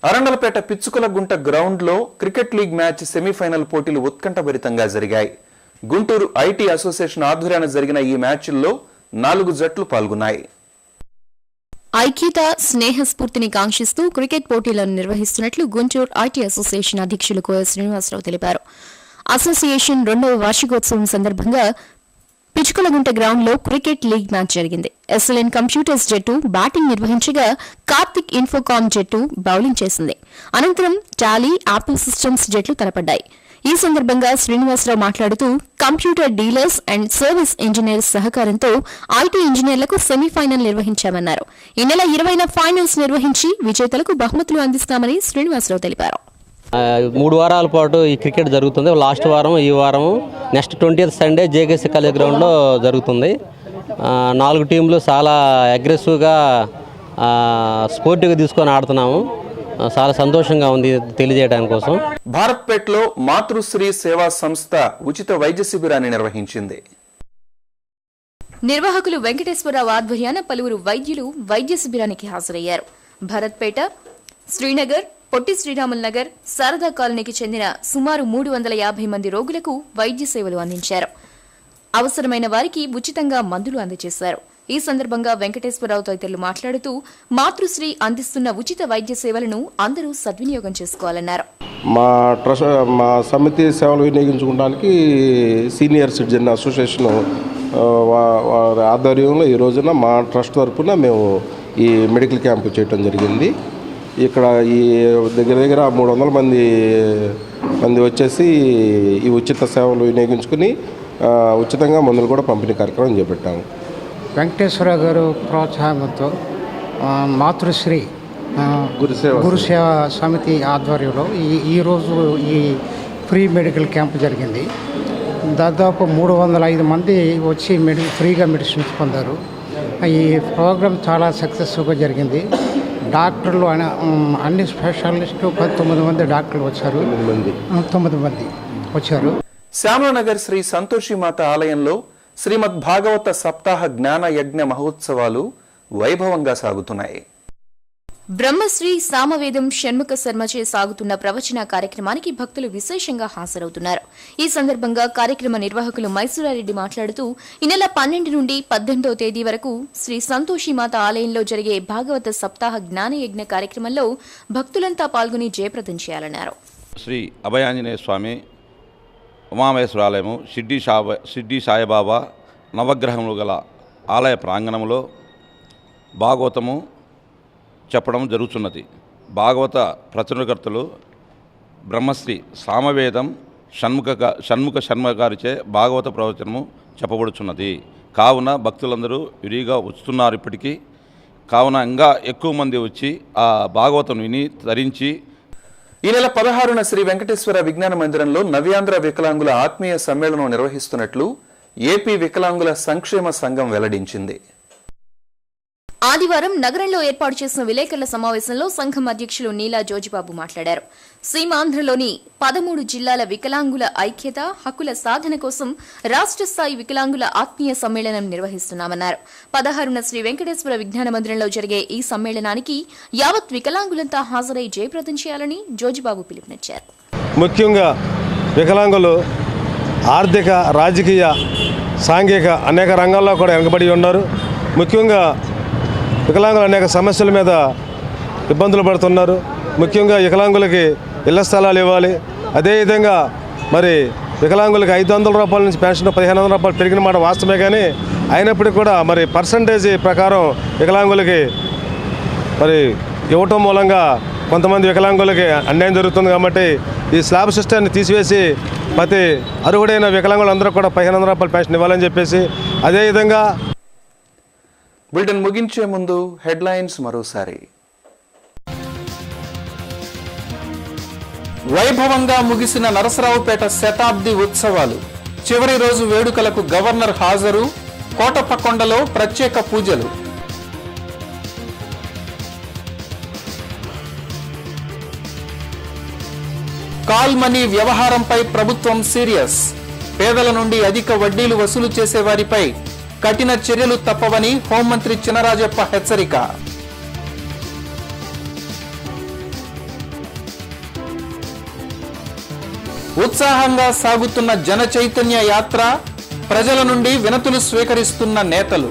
అరండలపేట పిచ్చుకలగుంట గ్రౌండ్లో cricket league match semi-final పోటీలు ఉత్కంఠభరితంగా జరిగాయి. గుంటూరు ఐటీ అసోసియేషన్ ఆధ్వర్యాన జరిగిన ఈ మ్యాచ్ల్లో 4 జట్లు పాల్గొన్నాయి. ఐక్యత స్నేహస్ఫూర్తిని కాంక్షిస్తూ క్రికెట్ పోటీలను నిర్వహిస్తున్నట్లు గుంటూరు ఐటీ అసోసియేషన్ అధ్యక్షులు కోయ శ్రీనివాసరావు తెలిపారు. అసోసియేషన్ 2వ వార్షికోత్సవం సందర్భంగా పిచ్చుకలగుంట గ్రౌండ్లో క్రికెట్ లీగ్ మ్యాచ్ జరిగింది. ఎస్ఎల్ఎన్ కంప్యూటర్స్ జట్టు బ్యాటింగ్ నిర్వహించగా కార్తిక్ ఇన్ఫోకామ్ జట్టు బౌలింగ్ చేసింది. అనంతరం టాలీ, యాపిల్ సిస్టమ్స్ జట్లు తలపడ్డాయి. ఈ సందర్భంగా శ్రీనివాసరావు మాట్లాడుతూ computer dealers and service engineers సహకారంతో ఐటీ ఇంజనీర్లకు సెమీఫైనల్ నిర్వహించామన్నారు. ఈ నెల 20న ఫైనల్స్ నిర్వహించి విజేతలకు బహుమతులు అందిస్తామని శ్రీనివాసరావు తెలిపారు. 3 వారాల పాటు ఈ క్రికెట్ జరుగుతుంది. లాస్ట్ వారం, ఈ వారం, next 20th Sunday JKC college గ్రౌండ్లో జరుగుతుంది. 4 టీంలు చాలా అగ్రెసివ్గా స్పోర్టివ్గా తీసుకొని ఆడుతున్నాము. చాలా సంతోషంగా ఉంది తెలియజేయడానికి కోసం. భారత్పేటలో మాతృశ్రీ సేవా సంస్థ ఉచిత వైద్య శిబిరాన్ని నిర్వహించింది. నిర్వాహకులు వెంకటేశ్వరరావు ఆధ్వర్యాన పలువురు వైద్యులు వైద్య శిబిరానికి హాజరయ్యారు. భరత్పేట, శ్రీనగర్, పొట్టి శ్రీరాములు నగర్, శారదా కాలనీకి చెందిన సుమారు 350 మంది రోగులకు వైద్య సేవలు అందించారు. అవసరమైన వారికి ఉచితంగా మందులు అందజేశారు. ఈ సందర్భంగా వెంకటేశ్వరరావు తదితరులు మాట్లాడుతూ మాతృశ్రీ అందిస్తున్న ఉచిత వైద్య సేవలను అందరూ సద్వినియోగం చేసుకోవాలన్నారు. మా సమితి సేవలు వినియోగించుకోవడానికి సీనియర్ సిటిజన్ అసోసియేషన్ ఆధ్వర్యంలో ఈ రోజున మా ట్రస్ట్ తరఫున మేము ఈ మెడికల్ క్యాంపు చేయడం జరిగింది. ఇక్కడ ఈ దగ్గర 300 మంది వచ్చేసి ఈ ఉచిత సేవలు వినియోగించుకుని ఉచితంగా మందులు కూడా పంపిణీ కార్యక్రమం చేపట్టాము. వెంకటేశ్వర గారు ప్రోత్సాహంతో మాతృశ్రీ గురుసేవ సమితి ఆధ్వర్యంలో ఈరోజు ఈ ఫ్రీ మెడికల్ క్యాంప్ జరిగింది. దాదాపు 305 మంది వచ్చి ఫ్రీగా మెడిసిన్స్ పొందారు. ఈ ప్రోగ్రాం చాలా సక్సెస్ఫుల్గా జరిగింది. డాక్టర్లు అన్ని స్పెషలిస్టులు 19 మంది డాక్టర్లు వచ్చారు. 9 మంది వచ్చారు. శ్యామనగర్ శ్రీ సంతోషిమాత ఆలయంలో శ్రీమద్ భాగవత సప్తాహ జ్ఞాన యజ్ఞ మహోత్సవాలు వైభవంగా సాగుతున్నాయి. బ్రహ్మశ్రీ సామవేదం షణ్ముఖ శర్మచే సాగుతున్న ప్రవచన కార్యక్రమానికి భక్తులు విశేషంగా హాజరవుతున్నారు. ఈ సందర్భంగా కార్యక్రమ నిర్వాహకులు మైసూరారెడ్డి మాట్లాడుతూ ఈ నెల 12 నుండి 18వ తేదీ వరకు శ్రీ సంతోషిమాత ఆలయంలో జరిగే భాగవత సప్తాహ జ్ఞానయజ్ఞ కార్యక్రమంలో భక్తులంతా పాల్గొని జయప్రదం చేయాలన్నారు. శ్రీ అభయాంజనేయ స్వామి ఉమామేశ్వరాలయము షిర్డీ సాయిబాబా నవగ్రహములు గల ఆలయ ప్రాంగణంలో భాగవతము చెప్పడం జరుగుతున్నది. భాగవత ప్రచురణకర్తలు బ్రహ్మశ్రీ సామవేదం షణ్ముఖ శర్మ గారిచే భాగవత ప్రవచనము చెప్పబడుచున్నది. కావున భక్తులందరూ విరిగా వస్తున్నారు. ఇప్పటికీ కావున ఇంకా ఎక్కువ మంది వచ్చి ఆ భాగవతం విని ధరించి ఈ నెల 16న శ్రీ వెంకటేశ్వర విజ్ఞాన మందిరంలో నవ్యాంధ్ర వికలాంగుల ఆత్మీయ సమ్మేళనం నిర్వహిస్తున్నట్లు ఏపీ వికలాంగుల సంక్షేమ సంఘం వెల్లడించింది. ఆదివారం నగరంలో ఏర్పాటు చేసిన విలేకరుల సమావేశంలో సంఘం అధ్యక్షులు నీలా జోజిబాబు మాట్లాడారు. సీమాంధ్రలోని 13 జిల్లాల వికలాంగుల ఐక్యత, హక్కుల సాధన కోసం రాష్ట్ర స్థాయి వికలాంగుల ఆత్మీయ సమ్మేళనం నిర్వహిస్తున్నామన్నారు. 16న శ్రీ వెంకటేశ్వర విజ్ఞాన మందిరంలో జరిగే ఈ సమ్మేళనానికి యావత్ వికలాంగులంతా హాజరై జయప్రదం చేయాలని జోజిబాబు పిలుపునిచ్చారు. ముఖ్యంగా వికలాంగులు ఆర్థిక, రాజకీయ, సాంఘిక అనేక రంగాల్లో కూడా వెనుకబడి ఉన్నారు. ముఖ్యంగా వికలాంగులు అనేక సమస్యల మీద ఇబ్బందులు పడుతున్నారు. ముఖ్యంగా వికలాంగులకి ఇళ్ల స్థలాలు ఇవ్వాలి. అదేవిధంగా మరి వికలాంగులకి 500 రూపాయల నుంచి పెన్షన్ 1500 రూపాయలు పెరిగిన మాట వాస్తవమే, కానీ అయినప్పటికీ కూడా మరి పర్సంటేజీ ప్రకారం వికలాంగులకి మరి ఇవ్వటం మూలంగా కొంతమంది వికలాంగులకి అన్యాయం జరుగుతుంది. కాబట్టి ఈ స్లాబ్ సిస్టాన్ని తీసివేసి ప్రతి అర్హుడైన వికలాంగులందరూ కూడా 1500 రూపాయలు పెన్షన్ ఇవ్వాలని చెప్పేసి, అదేవిధంగా బులెటిన్ ముగించే ముందు హెడ్లైన్స్ మరోసారి. వైభవంగా ముగిసిన నరసరావుపేట శతాబ్ది ఉత్సవాలు. చివరి రోజు వేడుకలకు గవర్నర్ హాజరు. కోటప్పకొండలో ప్రత్యేక పూజలు. కాల్ మనీ వ్యవహారంపై ప్రభుత్వం సీరియస్. పేదల నుండి అధిక వడ్డీలు వసూలు చేసేవారిపై కఠిన చర్యలు తప్పవని హోంమంత్రి చినరాజప్ప హెచ్చరిక. ఉత్సాహంగా సాగుతున్న జన చైతన్య యాత్ర, ప్రజల నుండి వినతులు స్వీకరిస్తున్న నేతలు.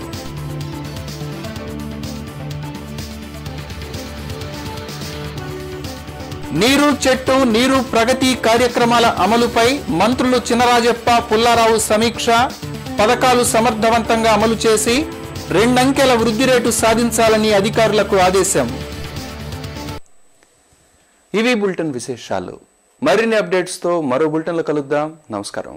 నీరు చెట్టు నీరు ప్రగతి కార్యక్రమాల అమలుపై మంత్రులు చినరాజప్ప, పుల్లారావు సమీక్ష. పథకాలు సమర్థవంతంగా అమలు చేసి 2 అంకెల వృద్ధి రేటు సాధించాలని అధికారులకు ఆదేశం. ఇవి బులెటిన్ విశేషాలు. మరిన్ని అప్డేట్స్తో మరో బులెటిన్లో కలుద్దాం. నమస్కారం.